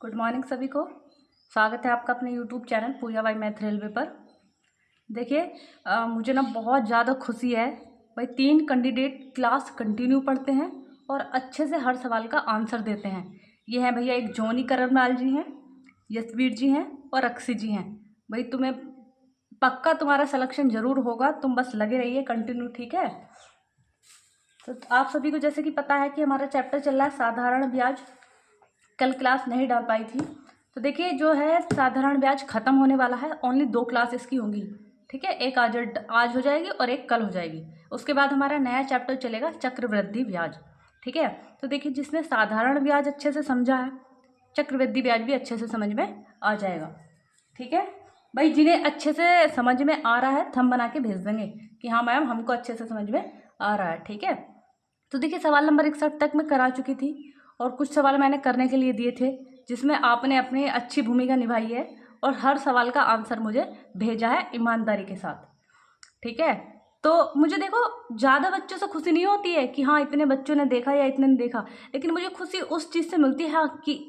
Good morning सभी को। स्वागत है आपका अपने YouTube channel Pooja by math railway पर। देखिए मुझे ना बहुत ज़्यादा खुशी है भाई, 3 कैंडिडेट क्लास कंटिन्यू पढ़ते हैं और अच्छे से हर सवाल का आंसर देते हैं। ये हैं भैया, एक जॉनी करनवाल जी हैं, यशवीर जी हैं और अक्षी जी हैं। भाई तुम्हें पक्का तुम्हारा सिलेक्शन ज़रूर होगा, तुम बस लगे रहिए कंटिन्यू, ठीक है। तो आप सभी को जैसे कि पता है कि हमारा चैप्टर चल रहा है साधारण ब्याज। कल क्लास नहीं डाल पाई थी, तो देखिए जो है साधारण ब्याज खत्म होने वाला है। ओनली 2 क्लास इसकी होंगी, ठीक है। एक आज हो जाएगी और एक कल हो जाएगी। उसके बाद हमारा नया चैप्टर चलेगा चक्रवृद्धि ब्याज, ठीक है। तो देखिए जिसने साधारण ब्याज अच्छे से समझा है, चक्रवृद्धि ब्याज भी अच्छे से समझ में आ जाएगा, ठीक है। भाई जिन्हें अच्छे से समझ में आ रहा है थंब बना के भेज देंगे कि हाँ मैम हमको अच्छे से समझ में आ रहा है, ठीक है। तो देखिए सवाल नंबर 61 तक मैं करा चुकी थी और कुछ सवाल मैंने करने के लिए दिए थे जिसमें आपने अपनी अच्छी भूमिका निभाई है और हर सवाल का आंसर मुझे भेजा है ईमानदारी के साथ, ठीक है। तो मुझे देखो ज़्यादा बच्चों से खुशी नहीं होती है कि हाँ इतने बच्चों ने देखा या इतने ने देखा, लेकिन मुझे खुशी उस चीज़ से मिलती है कि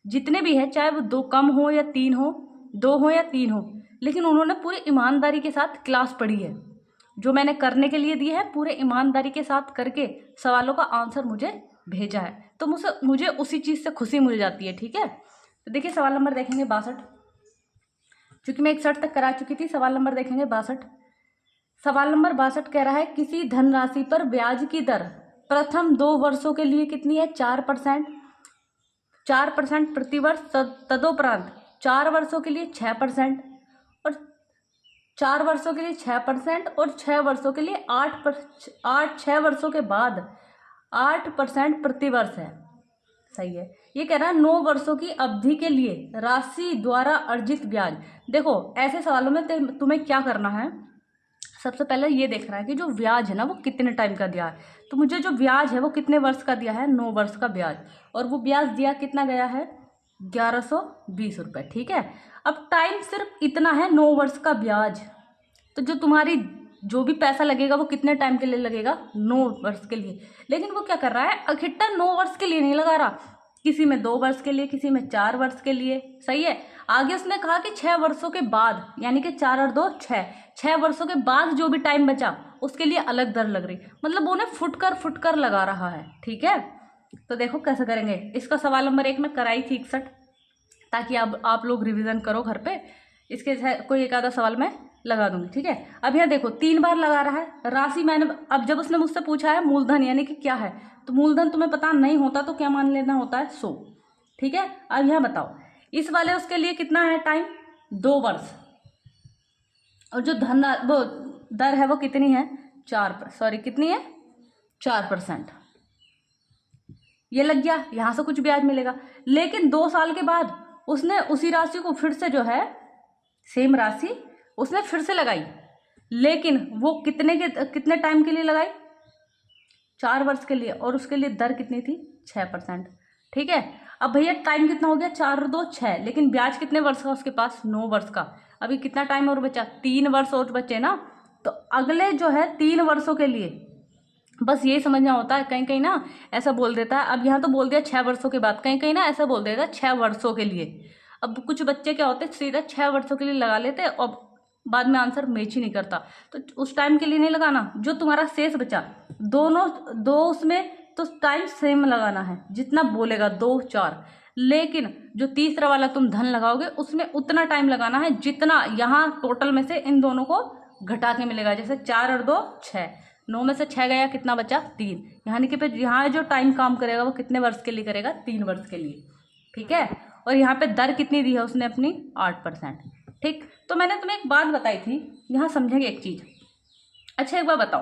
जितने भी है, चाहे वो 2 कम हो या 3 हो, 2 हो या 3 हो, लेकिन उन्होंने पूरी ईमानदारी के साथ क्लास पढ़ी है। जो मैंने करने के लिए दिया है पूरे ईमानदारी के साथ करके सवालों का आंसर मुझे भेजा है, तो मुझे उसी चीज़ से खुशी मिल जाती है, ठीक है। तो देखिए सवाल नंबर देखेंगे 62, चूँकि मैं 61 तक करा चुकी थी। सवाल नंबर देखेंगे 62। सवाल नंबर 62 कह रहा है किसी धनराशि पर ब्याज की दर प्रथम 2 वर्षों के लिए कितनी है? 4%, 4% प्रतिवर्ष। तदोपरांत 4 वर्षों के लिए 6% और 4 वर्षों के लिए 6% और 6 वर्षों के लिए 6 वर्षों के बाद 8% प्रतिवर्ष है, सही है। ये कह रहा है 9 वर्षों की अवधि के लिए राशि द्वारा अर्जित ब्याज। देखो ऐसे सवालों में तुम्हें क्या करना है, सबसे पहले ये देखना है कि जो ब्याज है ना वो कितने टाइम का दिया है। तो मुझे जो ब्याज है वो कितने वर्ष का दिया है? 9 वर्ष का ब्याज, और वो ब्याज दिया कितना गया है? 1120 रुपये, ठीक है। अब टाइम सिर्फ इतना है, 9 वर्ष का ब्याज। तो जो तुम्हारी जो भी पैसा लगेगा वो कितने टाइम के लिए लगेगा? 9 वर्ष के लिए। लेकिन वो क्या कर रहा है, इकट्ठा 9 वर्ष के लिए नहीं लगा रहा, किसी में 2 वर्ष के लिए, किसी में 4 वर्ष के लिए, सही है। आगे उसने कहा कि 6 वर्षों के बाद, यानी कि 4 और 2 6 वर्षों के बाद जो भी टाइम बचा उसके लिए अलग दर लग रही, मतलब उन्हें फुट कर लगा रहा है, ठीक है। तो देखो कैसे करेंगे। इसका सवाल नंबर 1 में कराई थी 61, ताकि अब आप लोग रिविजन करो घर पे। इसके कोई एक आधा सवाल मैं लगा दूंगी, ठीक है। अब यहाँ देखो 3 बार लगा रहा है राशि। मैंने अब जब उसने मुझसे पूछा है मूलधन यानी कि क्या है, तो मूलधन तुम्हें पता नहीं होता तो क्या मान लेना होता है? 100, ठीक है। अब यहाँ बताओ इस वाले उसके लिए कितना है टाइम? 2 वर्ष, और जो वो दर है वो कितनी है? कितनी है? 4%। ये लग गया, यहाँ से कुछ ब्याज मिलेगा। लेकिन 2 साल के बाद उसने उसी राशि को फिर से जो है सेम राशि उसने फिर से लगाई, लेकिन वो कितने टाइम के लिए लगाई? 4 वर्ष के लिए, और उसके लिए दर कितनी थी? 6%, ठीक है। अब भैया टाइम कितना हो गया? 4 और 2 6, लेकिन ब्याज कितने वर्ष का उसके पास? 9 वर्ष का। अभी कितना टाइम और बचा? 3 वर्ष और बचे ना। तो अगले जो है 3 वर्षों के लिए बस यही समझना होता है। कहीं कहीं ना ऐसा बोल देता है, अब यहाँ तो बोल दिया 6 वर्षों के बाद, कहीं कहीं ना ऐसा बोल देगा 6 वर्षों के लिए। अब कुछ बच्चे क्या होते हैं सीधा 6 वर्षों के लिए लगा लेते हैं और बाद में आंसर मैच ही नहीं करता, तो उस टाइम के लिए नहीं लगाना। जो तुम्हारा शेष बचा दोनों 2 उसमें, तो टाइम सेम लगाना है जितना बोलेगा 2 4, लेकिन जो तीसरा वाला तुम धन लगाओगे उसमें उतना टाइम लगाना है जितना यहाँ टोटल में से इन दोनों को घटा के मिलेगा। जैसे 4 और 2 6, 9 में से 6 गया, कितना बचा? 3, यानी कि फिर यहाँ जो टाइम काम करेगा वो कितने वर्ष के लिए करेगा? 3 वर्ष के लिए, ठीक है। और यहाँ पे दर कितनी दी है उसने अपनी? 8%, ठीक। तो मैंने तुम्हें एक बात बताई थी, यहाँ समझेंगे एक चीज़। अच्छा एक बार बताओ,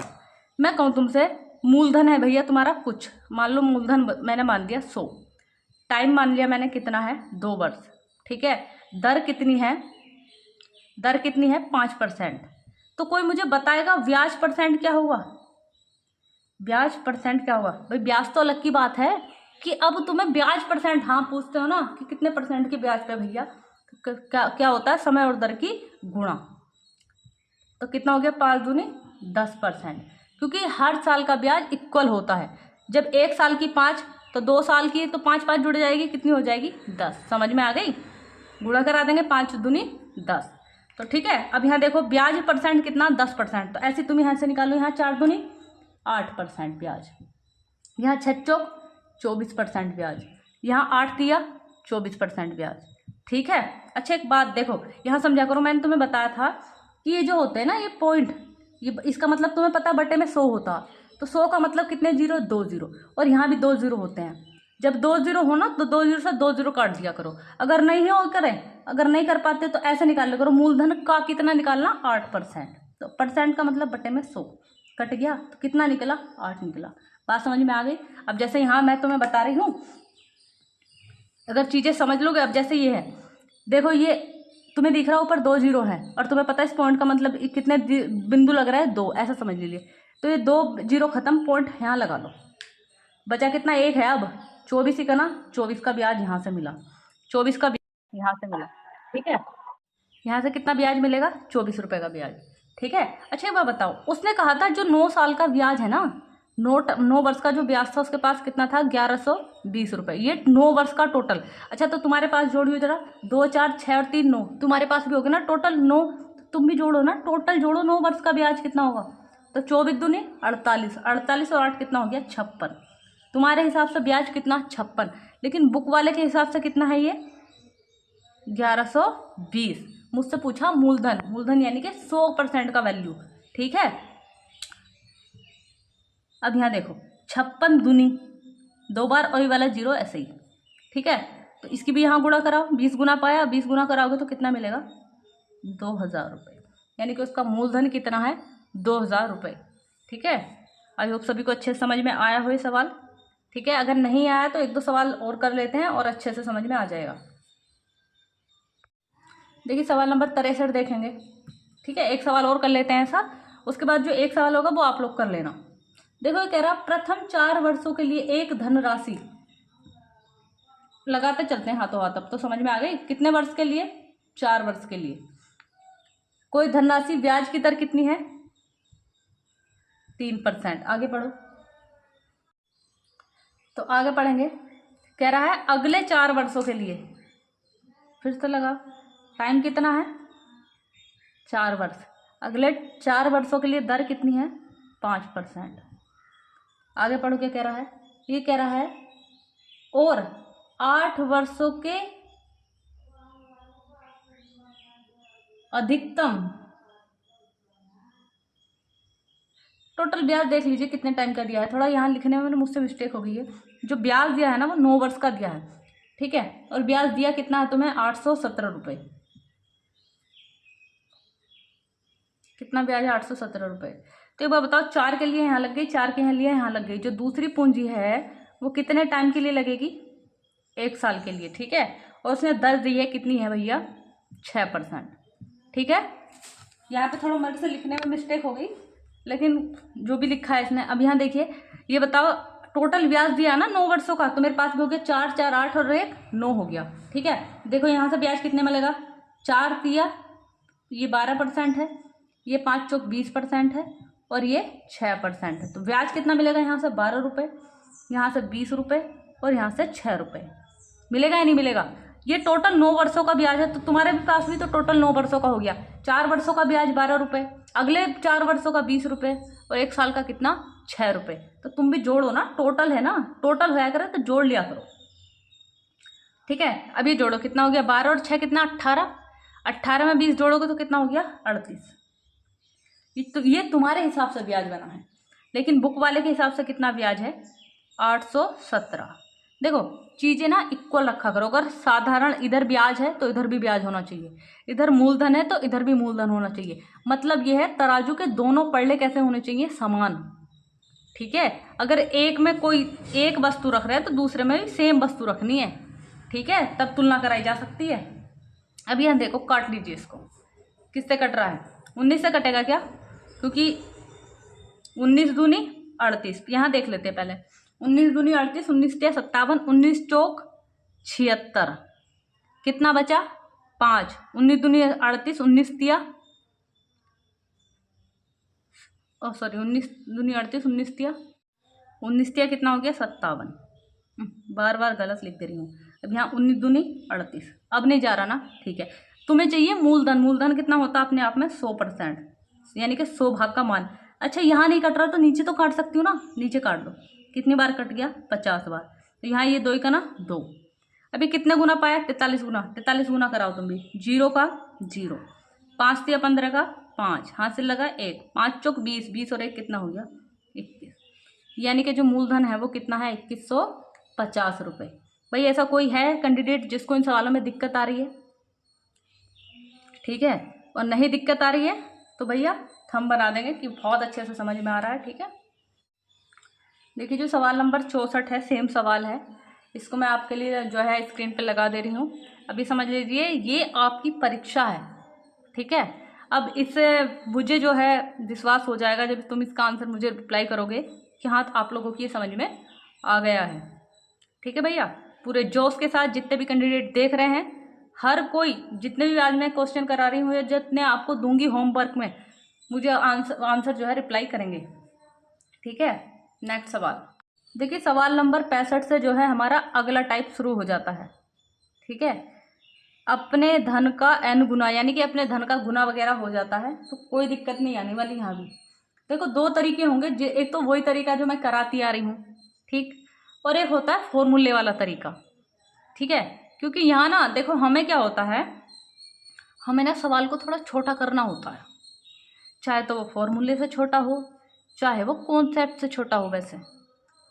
मैं कहूँ तुमसे मूलधन है भैया तुम्हारा कुछ, मान लो मूलधन मैंने मान दिया 100, टाइम मान लिया मैंने कितना है? 2 वर्ष, ठीक है। दर कितनी है? दर कितनी है? 5%। तो कोई मुझे बताएगा ब्याज परसेंट क्या होगा? ब्याज परसेंट क्या होगा? भाई ब्याज तो अलग की बात है कि अब तुम्हें ब्याज परसेंट, हाँ पूछते हो ना कि कितने परसेंट की ब्याज पे भैया, क्या होता है? समय और दर की गुणा। तो कितना हो गया? 5 दूनी 10%, क्योंकि हर साल का ब्याज इक्वल होता है। जब 1 साल की 5 तो 2 साल की तो 5 5 जुड़ जाएगी, कितनी हो जाएगी 10। समझ में आ गई? गुणा करा देंगे, 5 दूनी 10। तो ठीक है, अब यहाँ देखो ब्याज परसेंट कितना 10%। तो ऐसे तुम यहाँ से निकालो, यहाँ 4 दूनी 8% ब्याज, यहाँ 6 चौक 24% ब्याज, यहाँ 8 दिया 24% ब्याज। ठीक है। अच्छा एक बात देखो, यहाँ समझा करो, मैंने तुम्हें बताया था कि ये जो होते हैं ना ये पॉइंट, ये इसका मतलब तुम्हें पता बटे में 100 होता, तो 100 का मतलब कितने जीरो, 2 जीरो, और यहाँ भी 2 जीरो होते हैं। जब 2 जीरो हो ना तो 2 जीरो से 2 जीरो काट दिया करो। अगर नहीं हो करें, अगर नहीं कर पाते तो ऐसे निकाल लिया करो, मूलधन का कितना निकालना 8%। तो परसेंट का मतलब बटे में 100 कट गया, तो कितना निकला 8 निकला। बात समझ में आ गई? अब जैसे यहाँ मैं तुम्हें बता रही हूँ, अगर चीज़ें समझ लोगे, अब जैसे ये है, देखो ये तुम्हें दिख रहा है ऊपर 2 जीरो है, और तुम्हें पता है इस पॉइंट का मतलब कितने बिंदु लग रहा है, 2, ऐसा समझ लीजिए। तो ये 2 जीरो खत्म, पॉइंट यहाँ लगा लो, बचा कितना 1 है। अब 24 ही करना, 24 का ब्याज यहाँ से मिला, 24 का ब्याज यहाँ से मिला। ठीक है, यहाँ से कितना ब्याज मिलेगा, 24 रुपये का ब्याज। ठीक है। अच्छा एक बात बताओ, उसने कहा था जो 9 साल का ब्याज है ना, 9 वर्ष का जो ब्याज था उसके पास कितना था, 1120 रुपये। ये 9 वर्ष का टोटल। अच्छा तो तुम्हारे पास जोड़ियो जरा, 2 4 6 और 3 9, तुम्हारे पास भी होगा ना टोटल 9, तुम भी जोड़ो ना, टोटल जोड़ो 9 वर्ष का ब्याज कितना होगा। तो 24 दूनी 48, 48 और 8 कितना हो गया 56। तुम्हारे हिसाब से ब्याज कितना 56, लेकिन बुक वाले के हिसाब से कितना है ये 1120। मुझसे पूछा मूलधन, मूलधन यानी कि 100% का वैल्यू। ठीक है। अब यहाँ देखो 56 दूनी 2 बार और ये वाला जीरो ऐसे ही। ठीक है, तो इसकी भी यहाँ गुणा कराओ, 20 गुना पाया, 20 गुना कराओगे तो कितना मिलेगा 2000 रुपये, यानी कि उसका मूलधन कितना है 2000 रुपये। ठीक है। आई होप सभी को अच्छे से समझ में आया हो ये सवाल। ठीक है, अगर नहीं आया तो 1 2 सवाल और कर लेते हैं और अच्छे से समझ में आ जाएगा। देखिए सवाल नंबर 63 देखेंगे। ठीक है, एक सवाल और कर लेते हैं ऐसा, उसके बाद जो एक सवाल होगा वो आप लोग कर लेना। देखो ये कह रहा प्रथम 4 वर्षों के लिए एक धनराशि, लगाते चलते हैं हाथों हाथ, अब तो समझ में आ गई। कितने वर्ष के लिए, 4 वर्ष के लिए। कोई धनराशि, ब्याज की दर कितनी है 3%। आगे पढ़ो, तो आगे पढ़ेंगे। कह रहा है अगले 4 वर्षों के लिए, फिर से लगा, टाइम कितना है 4 वर्ष, अगले 4 वर्षों के लिए दर कितनी है 5%। आगे पढ़ो क्या कह रहा है, ये कह रहा है और 8 वर्षों के अधिकतम, टोटल ब्याज देख लीजिए कितने टाइम का दिया है। थोड़ा यहाँ लिखने में मुझसे मिस्टेक हो गई है, जो ब्याज दिया है ना वो 9 वर्ष का दिया है। ठीक है, और ब्याज दिया कितना है तुम्हें 817 रुपये। कितना ब्याज है 817 रुपये। तो एक बार बताओ, 4 के लिए यहाँ लग गई, 4 के लिए यहाँ लग गई, जो दूसरी पूंजी है वो कितने टाइम के लिए लगेगी 1 साल के लिए। ठीक है, और उसने दर दी है कितनी है भैया 6%। ठीक है, यहाँ पे थोड़ा मेरे से लिखने में मिस्टेक हो गई, लेकिन जो भी लिखा है इसने। अब यहाँ देखिए, ये बताओ टोटल ब्याज दिया ना 9 वर्षों का, तो मेरे पास भी हो गया 4 4 8 और 1 9 हो गया। ठीक है, देखो यहाँ से ब्याज कितने में लगेगा, 4 दिया, ये 12% है, ये 5 चौक 20% है, और ये 6% है। तो ब्याज कितना मिलेगा यहाँ से 12 रुपये, यहाँ से 20 रुपये, और यहाँ से 6 रुपये। मिलेगा या नहीं मिलेगा? ये टोटल 9 वर्षों का ब्याज है, तो तुम्हारे पास भी तो टोटल 9 वर्षों का हो गया। 4 वर्षों का ब्याज 12 रुपये, अगले 4 वर्षों का 20 रुपये, और 1 साल का कितना 6 रुपये। तो तुम भी जोड़ो ना, टोटल है ना, टोटल होया करे तो जोड़ लिया करो। ठीक है, अब ये जोड़ो, कितना हो गया 12 और 6 कितना 18, 18 में 20 जोड़ोगे तो कितना हो गया 38। ये तुम्हारे हिसाब से ब्याज बना है, लेकिन बुक वाले के हिसाब से कितना ब्याज है 817। देखो चीज़ें ना इक्वल रखा करो, अगर साधारण इधर ब्याज है तो इधर भी ब्याज होना चाहिए, इधर मूलधन है तो इधर भी मूलधन होना चाहिए। मतलब ये है तराजू के दोनों पल्ले कैसे होने चाहिए, समान। ठीक है, अगर एक में कोई एक वस्तु रख रहा है तो दूसरे में भी सेम वस्तु रखनी है। ठीक है, तब तुलना कराई जा सकती है। अब यहाँ देखो, काट लीजिए इसको, किससे कट रहा है 19 से कटेगा क्या, क्योंकि 19 दूनी 38, यहाँ देख लेते हैं पहले। 19 दूनी 38, 19 तिया 57, 19 चौक 76, कितना बचा 5, 19 दूनी 38, 19 तिया 19 दूनी 38, 19 तिया कितना हो गया 57। बार बार गलत लिख दे रही हूँ। अब यहाँ 19 दूनी 38, अब नहीं जा रहा ना, ठीक है। तुम्हें चाहिए मूलधन, मूलधन कितना होता है अपने आप में 100%, यानी कि 100 भाग का मान। अच्छा यहाँ नहीं कट रहा तो नीचे तो काट सकती हूँ ना, नीचे काट दो। कितनी बार कट गया? 50 बार। तो यहाँ ये 2 का ना 2। अभी कितने गुना पाया? 43 गुना। 43 गुना कराओ तुम भी। 0 का 0, 5 दिया 15 का 5, हाथ से लगा 1, 5 चौक 20, 20 और 1 कितना हो गया? 21। यानी कि जो मूलधन है वो कितना है? 2150 रुपये। भाई ऐसा कोई है कैंडिडेट जिसको इन सवालों में दिक्कत आ रही है? ठीक है, और नहीं दिक्कत आ रही है तो भैया थंब बना देंगे कि बहुत अच्छे से समझ में आ रहा है। ठीक है, देखिए जो सवाल नंबर 64 है, सेम सवाल है, इसको मैं आपके लिए जो है स्क्रीन पे लगा दे रही हूँ। अभी समझ लीजिए ये आपकी परीक्षा है। ठीक है, अब इससे मुझे जो है विश्वास हो जाएगा जब तुम इसका आंसर मुझे रिप्लाई करोगे कि हाँ आप लोगों की ये समझ में आ गया है। ठीक है भैया, पूरे जोश के साथ जितने भी कैंडिडेट देख रहे हैं, हर कोई, जितने भी आज मैं क्वेश्चन करा रही हूँ या जितने आपको दूंगी होमवर्क में, मुझे आंसर जो है रिप्लाई करेंगे। ठीक है, नेक्स्ट सवाल देखिए, सवाल नंबर 65 से जो है हमारा अगला टाइप शुरू हो जाता है। ठीक है, अपने धन का n गुना, यानी कि अपने धन का गुना वगैरह हो जाता है, तो कोई दिक्कत नहीं आने वाली। यहाँ भी देखो 2 तरीके होंगे, एक तो वही तरीका जो मैं कराती आ रही हूँ, ठीक, और एक होता है फॉर्मूले वाला तरीका। ठीक है, क्योंकि यहाँ ना देखो हमें क्या होता है, हमें ना सवाल को थोड़ा छोटा करना होता है, चाहे तो वो फॉर्मूले से छोटा हो, चाहे वो कॉन्सेप्ट से छोटा हो वैसे।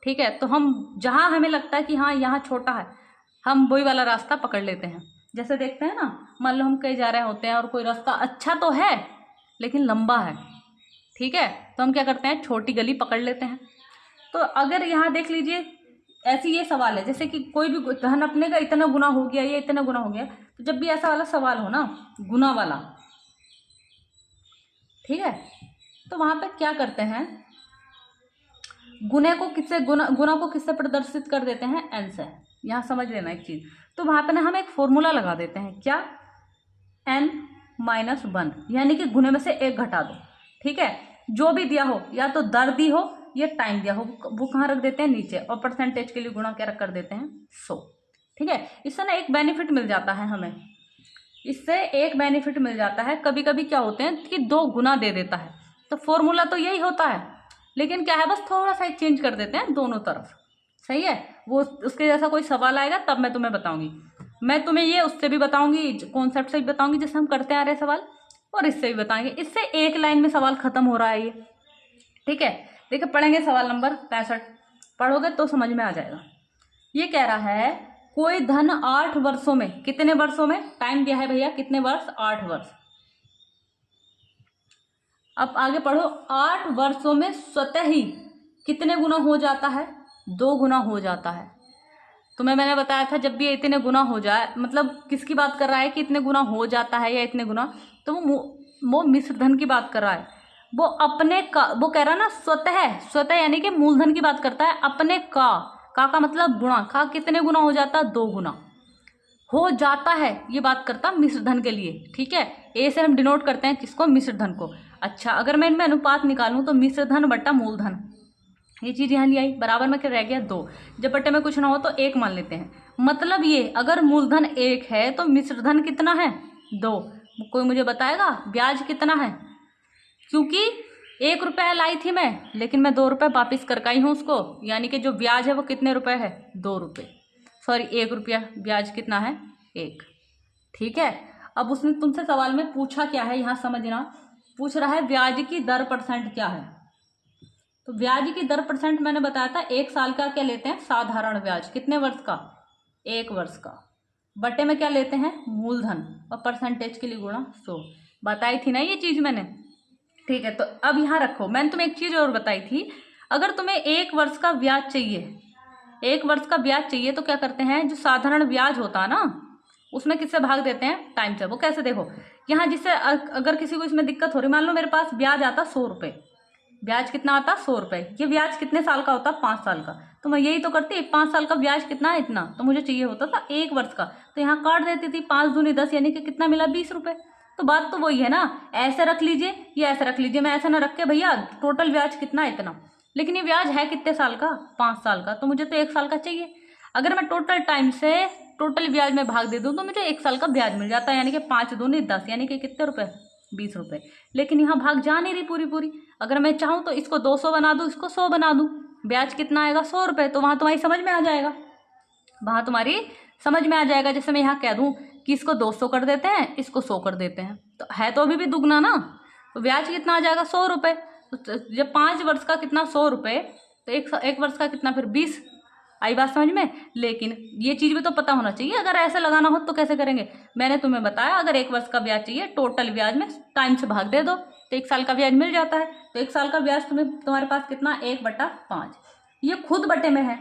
ठीक है, तो हम जहाँ हमें लगता है कि हाँ यहाँ छोटा है, हम वही वाला रास्ता पकड़ लेते हैं। जैसे देखते हैं ना, मान लो हम कहीं जा रहे होते हैं और कोई रास्ता अच्छा तो है लेकिन लंबा है, ठीक है, तो हम क्या करते हैं, छोटी गली पकड़ लेते हैं। तो अगर यहाँ देख लीजिए, ऐसी ये सवाल है जैसे कि कोई भी धन अपने का इतना गुना हो गया, ये इतना गुना हो गया, तो जब भी ऐसा वाला सवाल हो ना, गुना वाला, ठीक है, तो वहाँ पे क्या करते हैं, गुना को किससे प्रदर्शित कर देते हैं? n से। यहाँ समझ लेना एक चीज, तो वहां पे ना हम एक फॉर्मूला लगा देते हैं, क्या? n-1, यानी कि गुने में से 1 घटा दो। ठीक है, जो भी दिया हो, या तो दर दी हो या टाइम दिया हो, वो कहाँ रख देते हैं? नीचे। और परसेंटेज के लिए गुणा क्या कर देते हैं? 100। ठीक है, इससे ना एक बेनिफिट मिल जाता है हमें, इससे एक बेनिफिट मिल जाता है। कभी कभी क्या होते हैं कि 2 गुना दे देता है, तो फॉर्मूला तो यही होता है, लेकिन क्या है, बस थोड़ा सा चेंज कर देते हैं दोनों तरफ। सही है, वो उसके जैसा कोई सवाल आएगा तब मैं तुम्हें बताऊंगी। मैं तुम्हें ये उससे भी बताऊंगी, कॉन्सेप्ट से भी बताऊंगी जैसे हम करते आ रहे सवाल, और इससे भी बताएंगे। इससे एक लाइन में सवाल खत्म हो रहा है ये। ठीक है, देखिए पढ़ेंगे सवाल नंबर 65, पढ़ोगे तो समझ में आ जाएगा। ये कह रहा है कोई धन 8 वर्षों में, कितने वर्षों में? टाइम दिया है भैया, कितने वर्ष? 8 वर्ष। अब आगे पढ़ो, 8 वर्षों में स्वतः ही कितने गुना हो जाता है? 2 गुना हो जाता है। तुम्हें मैंने बताया था जब भी इतने गुना हो जाए, मतलब किसकी बात कर रहा है कि इतने गुना हो जाता है या इतने गुना, तो वो मिश्र धन की बात कर रहा है। वो अपने का, वो कह रहा है ना स्वतः यानी कि मूलधन की बात करता है। अपने का मतलब गुणा, का कितने गुना हो जाता है? 2 गुना हो जाता है, ये बात करता मिश्र धन के लिए। ठीक है, ए से हम डिनोट करते हैं किसको? मिश्र धन को। अच्छा, अगर मैं इनमें अनुपात निकालूं तो मिश्र धन बट्टा मूलधन, ये चीज यहाँ नहीं आई, बराबर में क्या रह गया? 2। जब बट्टे में कुछ ना हो तो 1 मान लेते हैं। मतलब ये, अगर मूलधन 1 है तो मिश्र धन कितना है? 2। कोई मुझे बताएगा ब्याज कितना है? क्योंकि 1 रुपया लाई थी मैं, लेकिन मैं 2 रुपये वापिस कर आई हूँ उसको, यानी कि जो ब्याज है वो कितने रुपए है? 2 रुपये, सॉरी 1 रुपया। ब्याज कितना है? 1। ठीक है, अब उसने तुमसे सवाल में पूछा क्या है, यहाँ समझना, पूछ रहा है ब्याज की दर % क्या है। तो ब्याज की दर % मैंने बताया था 1 साल का क्या लेते हैं? साधारण ब्याज। कितने वर्ष का? 1 वर्ष का। बटे में क्या लेते हैं? मूलधन, और परसेंटेज के लिए गुणा 100। बताई थी ना ये चीज मैंने। ठीक है, तो अब यहाँ रखो, मैंने तुम्हें एक चीज और बताई थी, अगर तुम्हें 1 वर्ष का ब्याज चाहिए, 1 वर्ष का ब्याज चाहिए, तो क्या करते हैं, जो साधारण ब्याज होता है ना, उसमें किससे भाग देते हैं? टाइम से। वो कैसे? देखो यहाँ, जिससे अगर किसी को इसमें दिक्कत हो रही, मान लो मेरे पास ब्याज आता 100 रुपये, ब्याज कितना आता? 100 रुपये। ये ब्याज कितने साल का होता? 5 साल का। तो मैं यही तो करती, 5 साल का ब्याज कितना है? इतना। तो मुझे चाहिए होता था 1 वर्ष का, तो यहाँ काट देती थी, 5 दूनी 10, यानी कि कितना मिला? 20 रुपये। तो बात तो वही है ना, ऐसे रख लीजिए या ऐसे रख लीजिए, मैं ऐसा ना रख के भैया टोटल ब्याज कितना है? इतना। लेकिन ये ब्याज है कितने साल का? 5 साल का, तो मुझे तो 1 साल का चाहिए। अगर मैं टोटल टाइम से टोटल ब्याज में भाग दे दूँ तो मुझे 1 साल का ब्याज मिल जाता है, यानी कि 5 दूनी 10, यानी कि कितने रुपए, 20 रुपये। लेकिन यहाँ भाग जा नहीं रही पूरी पूरी। अगर मैं चाहूँ तो इसको 200 बना दूँ, इसको 100 बना दूँ, ब्याज कितना आएगा, 100 रुपये। तो वहाँ तुम्हारी समझ में आ जाएगा, वहाँ तुम्हारी समझ में आ जाएगा। जैसे मैं यहाँ कह दूँ कि इसको 200 कर देते हैं, इसको 100 कर देते हैं, तो है तो अभी भी दुगना ना। तो ब्याज कितना आ जाएगा, 100 रुपये। तो जब 5 वर्ष का कितना 100 रुपये, तो एक वर्ष का कितना फिर 20। आई बात समझ में। लेकिन ये चीज़ भी तो पता होना चाहिए, अगर ऐसे लगाना हो तो कैसे करेंगे। मैंने तुम्हें बताया अगर 1 वर्ष का ब्याज चाहिए, टोटल ब्याज में टाइम से भाग दे दो तो 1 साल का ब्याज मिल जाता है। तो 1 साल का ब्याज तुम्हारे पास कितना, 1/5। ये खुद बटे में है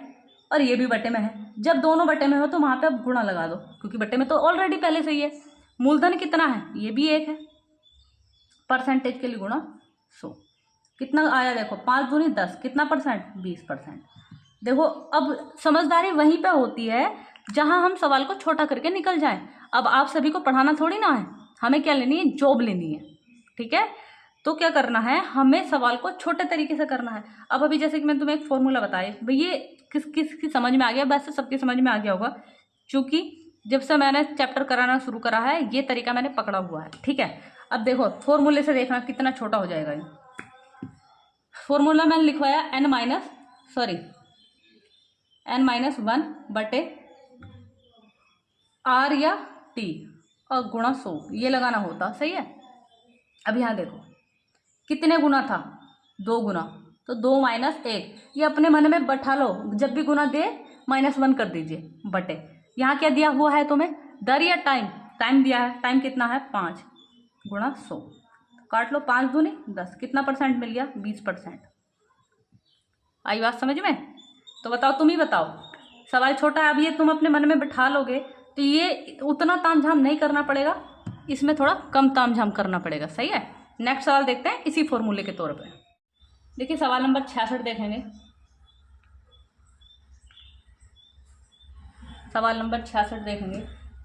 और ये भी बटे में है। जब दोनों बटे में हो तो वहाँ पे अब गुणा लगा दो, क्योंकि बटे में तो ऑलरेडी पहले से ही है। मूलधन कितना है, ये भी 1 है, परसेंटेज के लिए गुणा 100। कितना आया देखो, 5 दूनी 10, कितना परसेंट, 20%। देखो अब समझदारी वहीं पे होती है जहां हम सवाल को छोटा करके निकल जाएं। अब आप सभी को पढ़ाना थोड़ी ना है, हमें क्या लेनी है, जॉब लेनी है, ठीक है। तो क्या करना है, हमें सवाल को छोटे तरीके से करना है। अब अभी जैसे कि मैं तुम्हें एक फॉर्मूला बताया, भाई ये किस किस की समझ में आ गया, वैसे सबकी समझ में आ गया होगा, क्योंकि जब से मैंने चैप्टर कराना शुरू करा है ये तरीका मैंने पकड़ा हुआ है, ठीक है। अब देखो फॉर्मूले से देखना कितना छोटा हो जाएगा ये। फॉर्मूला मैंने लिखवाया n-1 बटे r या t और गुणा 100, ये लगाना होता, सही है। अब यहाँ देखो कितने गुना था, 2 गुना, तो 2 - 1, ये अपने मन में बैठा लो, जब भी गुना दे -1 कर दीजिए बटे। यहाँ क्या दिया हुआ है तुम्हें, दर या टाइम, टाइम दिया है, टाइम कितना है 5 गुणा 100, काट लो, 5 दूनी 10, कितना परसेंट मिल गया, 20%। आई बात समझ में। तो बताओ, तुम ही बताओ, सवाल छोटा है, अब ये तुम अपने मन में बैठा लोगे तो ये उतना तामझाम नहीं करना पड़ेगा, इसमें थोड़ा कम तामझाम करना पड़ेगा, सही है। नेक्स्ट सवाल देखते हैं इसी फॉर्मूले के तौर पे। देखिए सवाल नंबर 66 देखेंगे। सवाल नंबर 66 देखेंगे,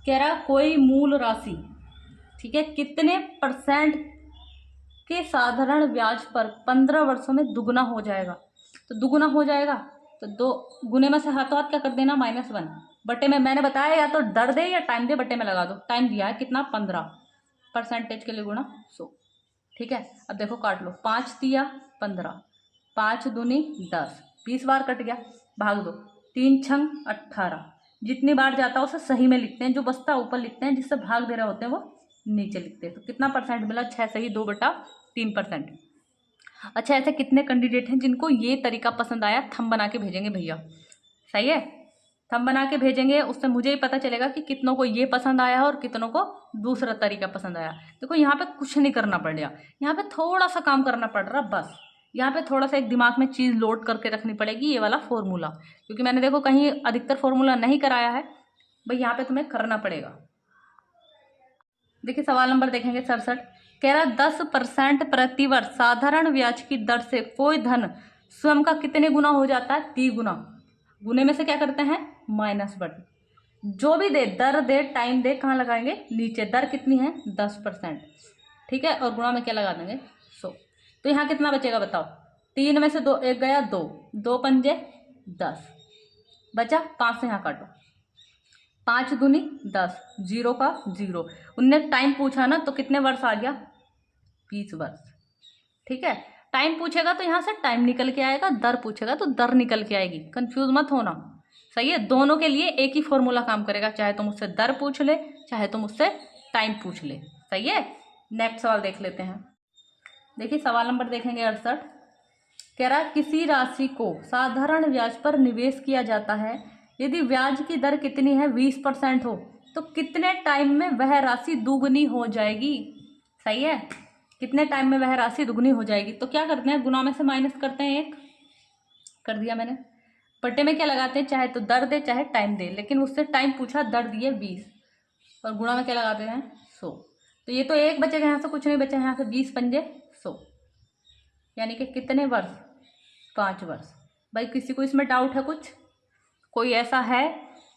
कह रहा कोई मूल राशि, ठीक है, कितने % के साधारण ब्याज पर 15 वर्षों में दुगना हो जाएगा। तो दुगुना हो जाएगा तो 2 गुने में से हाथों हाथ क्या कर देना, -1 बटे में। मैंने बताया या तो दर दे या टाइम दे, बटे में लगा दो। टाइम दिया है कितना, 15, परसेंटेज के लिए गुणा 100, ठीक है। अब देखो काट लो, 5 दिया 15, 5 दूनी 10, 20 बार कट गया, भाग दो, 3 छंग 18। जितनी बार जाता है उसे सही में लिखते हैं, जो बचता ऊपर लिखते हैं, जिससे भाग दे रहे होते हैं वो नीचे लिखते हैं। तो कितना परसेंट मिला, 6 सही 2/3%। अच्छा, ऐसे कितने कैंडिडेट हैं जिनको ये तरीका पसंद आया, थंब बना के भेजेंगे भैया, सही है। थंब बना के भेजेंगे, उससे मुझे ही पता चलेगा कि कितनों को ये पसंद आया है और कितनों को दूसरा तरीका पसंद आया। देखो यहाँ पे कुछ नहीं करना पड़ रहा, यहाँ पे थोड़ा सा काम करना पड़ रहा, बस यहाँ पे थोड़ा सा एक दिमाग में चीज़ लोड करके रखनी पड़ेगी, ये वाला फॉर्मूला, क्योंकि मैंने देखो कहीं अधिकतर फॉर्मूला नहीं कराया है, भाई यहाँ पे तुम्हें करना पड़ेगा। देखिए सवाल नंबर देखेंगे 67, कह रहा 10% प्रतिवर्ष साधारण ब्याज की दर से कोई धन स्वयं का कितने गुना हो जाता है, 3 गुना। गुने में से क्या करते हैं, -1, जो भी दे, दर दे टाइम दे, कहाँ लगाएंगे, नीचे। दर कितनी है, 10%, ठीक है, और गुणा में क्या लगा देंगे, 100। तो यहाँ कितना बचेगा बताओ, 3 में से 2 1 गया, 2 2 पंजे 10 बचा, 5 से यहाँ काटो, 5 दूनी 10, 0 का 0। उनने टाइम पूछा ना, तो कितने वर्ष आ गया, 20 वर्ष, ठीक है। टाइम पूछेगा तो यहाँ से टाइम निकल के आएगा, दर पूछेगा तो दर निकल के आएगी, कंफ्यूज मत होना, सही है। दोनों के लिए एक ही फॉर्मूला काम करेगा, चाहे तुम मुझसे दर पूछ ले, चाहे तुम मुझसे टाइम पूछ ले, सही है। नेक्स्ट सवाल देख लेते हैं। देखिए सवाल नंबर देखेंगे 68, कह रहा किसी राशि को साधारण ब्याज पर निवेश किया जाता है, यदि ब्याज की दर कितनी है, 20% हो, तो कितने टाइम में वह राशि दुगनी हो जाएगी, सही है। कितने टाइम में वह राशि दुगनी हो जाएगी। तो क्या करते हैं, गुना में से माइनस करते हैं, 1 कर दिया मैंने, बटे में क्या लगाते हैं, चाहे तो दर दे चाहे टाइम दे, लेकिन उससे टाइम पूछा, दर दिए 20, और गुणा में क्या लगाते हैं, 100। तो ये तो 1 बचेगा, यहाँ से कुछ नहीं बचा, यहाँ से 20 पंजे 100, यानी कि कितने वर्ष, 5 वर्ष। भाई किसी को इसमें डाउट है, कुछ कोई ऐसा है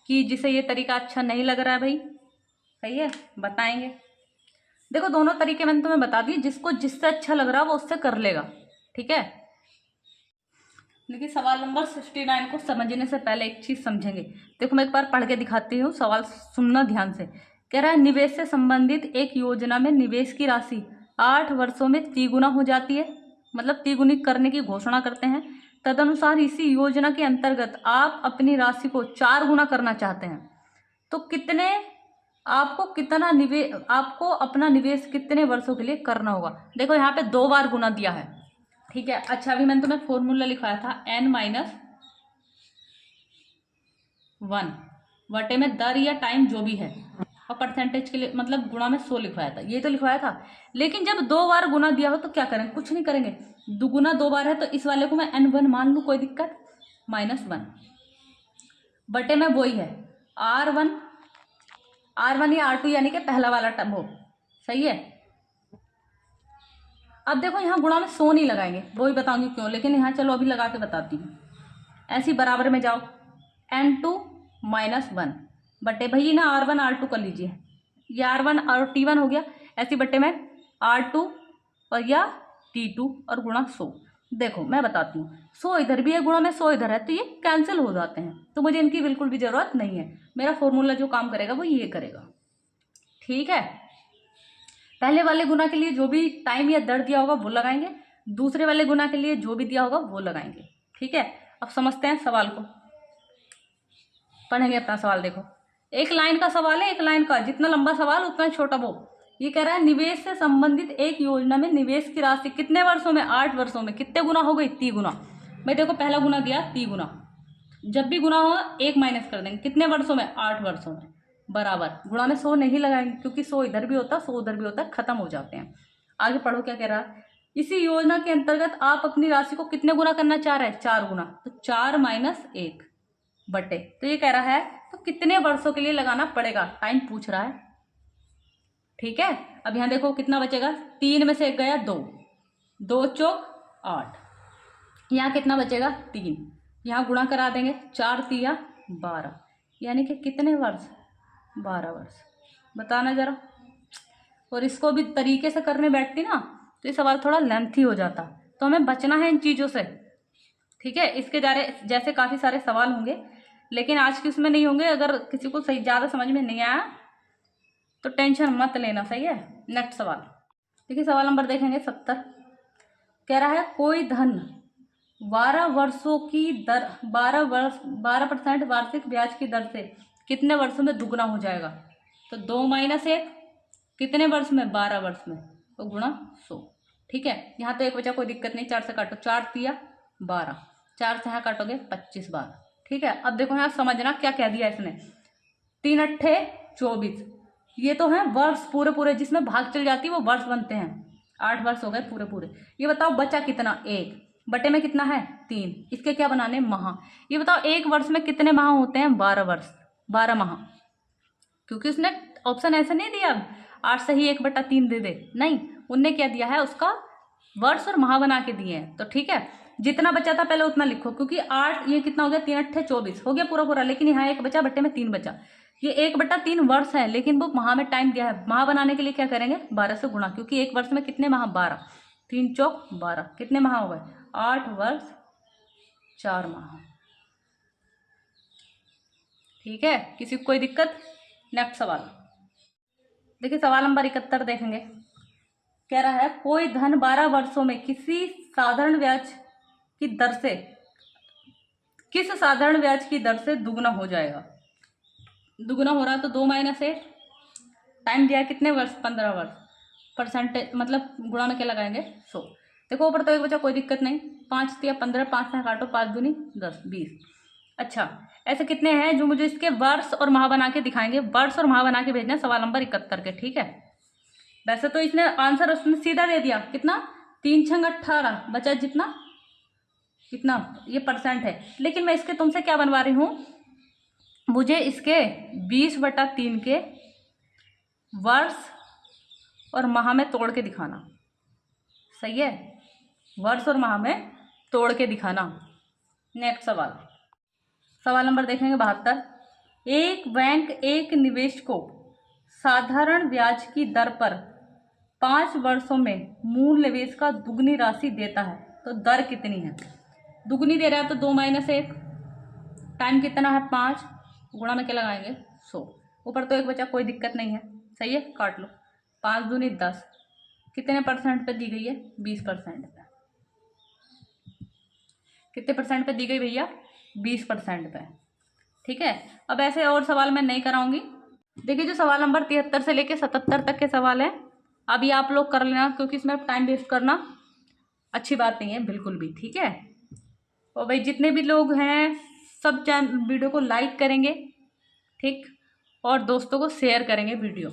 कि जिसे ये तरीका अच्छा नहीं लग रहा है, भाई सही है, बताएंगे। देखो दोनों तरीके मैंने तुम्हें बता दिए, जिसको जिससे अच्छा लग रहा है वो उससे कर लेगा, ठीक है। देखिए सवाल नंबर 69 को समझने से पहले एक चीज समझेंगे। देखो मैं एक बार पढ़ के दिखाती हूँ, सवाल सुनना ध्यान से। कह रहा है निवेश से संबंधित एक योजना में निवेश की राशि 8 वर्षों में तिगुना हो जाती है, मतलब तिगुनी करने की घोषणा करते हैं। तदनुसार इसी योजना के अंतर्गत आप अपनी राशि को 4 गुना करना चाहते हैं, तो कितने आपको अपना निवेश कितने वर्षों के लिए करना होगा। देखो यहाँ पे 2 बार गुना दिया है, ठीक है। अच्छा अभी मैंने तुम्हें फॉर्मूला लिखवाया था n-1 बटे में दर या टाइम जो भी है, और परसेंटेज के लिए मतलब गुणा में 100 लिखवाया था, ये तो लिखवाया था। लेकिन जब 2 बार गुना दिया हो तो क्या करेंगे, कुछ नहीं करेंगे। दुगुना 2 बार है तो इस वाले को मैं n1 मान लूँ, कोई दिक्कत, -1 बटे में वही है r1 या r2 यानी कि पहला वाला टर्म हो, सही है। अब देखो यहाँ गुणा में 100 नहीं लगाएंगे, वो भी बताऊंगी क्यों, लेकिन यहाँ चलो अभी लगा के बताती हूँ। ऐसी बराबर में जाओ, n2 -1 बटे भई ना r1 r2 कर लीजिए, ये r1 और t1 हो गया, ऐसी बटे में r2 और या t2 और गुणा 100। देखो मैं बताती हूँ, 100 इधर भी है, गुणा में 100 इधर है, तो ये कैंसिल हो जाते हैं, तो मुझे इनकी बिल्कुल भी जरूरत नहीं है। मेरा फॉर्मूला जो काम करेगा वो ये करेगा, ठीक है। पहले वाले गुना के लिए जो भी टाइम या दर दिया होगा वो लगाएंगे, दूसरे वाले गुना के लिए जो भी दिया होगा वो लगाएंगे, ठीक है। अब समझते हैं सवाल को, पढ़ेंगे अपना सवाल। देखो एक लाइन का सवाल है, एक लाइन का, जितना लंबा सवाल उतना छोटा वो। ये कह रहा है निवेश से संबंधित एक योजना में निवेश की राशि कितने वर्षों में, 8 वर्षों में, कितने गुना हो गई, 3 गुना। भाई देखो पहला गुना दिया 3 गुना, जब भी गुना हो 1 माइनस कर देंगे, कितने वर्षों में, 8 वर्षों में, बराबर। गुणा में 100 नहीं लगाएंगे क्योंकि 100 इधर भी होता है 100 उधर भी होता है, खत्म हो जाते हैं। आगे पढ़ो क्या कह रहा है, इसी योजना के अंतर्गत आप अपनी राशि को कितने गुना करना चाह रहे हैं, 4 गुना, तो 4 - 1 बटे, तो ये कह रहा है तो कितने वर्षों के लिए लगाना पड़ेगा, टाइम पूछ रहा है, ठीक है। अब यहाँ देखो कितना बचेगा, 3 में से 1 गया 2, 2 चौक 8, यहाँ कितना बचेगा 3, यहाँ गुणा करा देंगे, 4 तिया 12, यानी कि कितने वर्ष, 12 वर्ष। बताना जरा। और इसको भी तरीके से करने बैठती ना तो ये सवाल थोड़ा लेंथी हो जाता, तो हमें बचना है इन चीज़ों से, ठीक है। इसके जैसे काफ़ी सारे सवाल होंगे, लेकिन आज की उसमें नहीं होंगे। अगर किसी को सही ज़्यादा समझ में नहीं आया तो टेंशन मत लेना, सही है। नेक्स्ट सवाल देखिए, सवाल नंबर देखेंगे 70। कह रहा है कोई धन 12 वर्षों की दर 12% वार्षिक ब्याज की दर से कितने वर्षों में दुगना हो जाएगा, तो 2 - 1 कितने वर्ष में, 12 वर्ष में, तो गुणा 100, ठीक है। यहाँ तो एक बचा, कोई दिक्कत नहीं, 4 से काटो, 4 तिया 12, 4 से यहाँ काटोगे 25 बार, ठीक है। अब देखो यहाँ समझना क्या कह दिया इसने, 3 अट्ठे 24, ये तो है वर्ष पूरे पूरे, जिसमें भाग चल जाती है वो वर्ष बनते हैं, 8 वर्ष हो गए पूरे पूरे। ये बताओ बचा कितना, 1 बटे में कितना है 3, इसके क्या बनाने, माह। ये बताओ 1 वर्ष में कितने माह होते हैं, 12 वर्ष, 12 माह, क्योंकि उसने ऑप्शन ऐसे नहीं दिया 8 से ही 1/3 दे दे, नहीं, उनने क्या दिया है, उसका वर्ष और माह बना के दिए हैं, तो ठीक है। जितना बचा था पहले उतना लिखो, क्योंकि 8 ये कितना हो गया, 3 अट्ठे 24 हो गया पूरा पूरा, लेकिन यहाँ 1 बचा, बट्टे में 3 बचा, ये 1/3 वर्ष है, लेकिन वो माह में टाइम दिया है। माह बनाने के लिए क्या करेंगे, 12 से गुणा, क्योंकि 1 वर्ष में कितने माह, 12, 3 चौक 12, कितने माह हो गए, 8 वर्ष 4 माह, ठीक है। किसी को कोई दिक्कत। नेक्स्ट सवाल देखिए, सवाल नंबर 71 देखेंगे। कह रहा है कोई धन 12 वर्षों में किसी साधारण ब्याज की दर से, किस साधारण ब्याज की दर से दुगना हो जाएगा। दुगना हो रहा है तो 2 - 1, टाइम दिया है कितने वर्ष, 15 वर्ष, परसेंटेज मतलब गुणा में क्या लगाएंगे 100। देखो ऊपर तो 1 बचा, कोई दिक्कत नहीं, 5 तिया 15, 5 से काटो, 5 दूनी 10, 20। अच्छा ऐसे कितने हैं जो मुझे इसके वर्ष और माह बना के दिखाएंगे, वर्ष और माह बना के भेजना सवाल नंबर 71 के, ठीक है। वैसे तो इसने आंसर उसने सीधा दे दिया, कितना, 3 × 18 बचा, जितना कितना, ये परसेंट है, लेकिन मैं इसके तुमसे क्या बनवा रही हूँ, मुझे इसके 20/3 के वर्ष और माह में तोड़ के दिखाना, सही है, वर्ष और माह में तोड़ के दिखाना। नेक्स्ट सवाल, सवाल नंबर देखेंगे 72। एक बैंक एक निवेश को साधारण ब्याज की दर पर 5 वर्षों में मूल निवेश का दुगनी राशि देता है, तो दर कितनी है। दुगनी दे रहा है तो 2 - 1, टाइम कितना है 5, गुणा में क्या लगाएंगे 100, ऊपर तो 1 बचा, कोई दिक्कत नहीं है, सही है, काट लो। 5 दूनी 10, कितने परसेंट पे दी गई है 20% पे। कितने परसेंट पे दी गई भैया 20% पे। ठीक है, अब ऐसे और सवाल मैं नहीं कराऊंगी। देखिए जो सवाल नंबर 73 से लेके 77 तक के सवाल हैं, अभी आप लोग कर लेना, क्योंकि इसमें टाइम वेस्ट करना अच्छी बात नहीं है बिल्कुल भी। ठीक है, और भाई जितने भी लोग हैं सब वीडियो को लाइक करेंगे, ठीक, और दोस्तों को शेयर करेंगे वीडियो।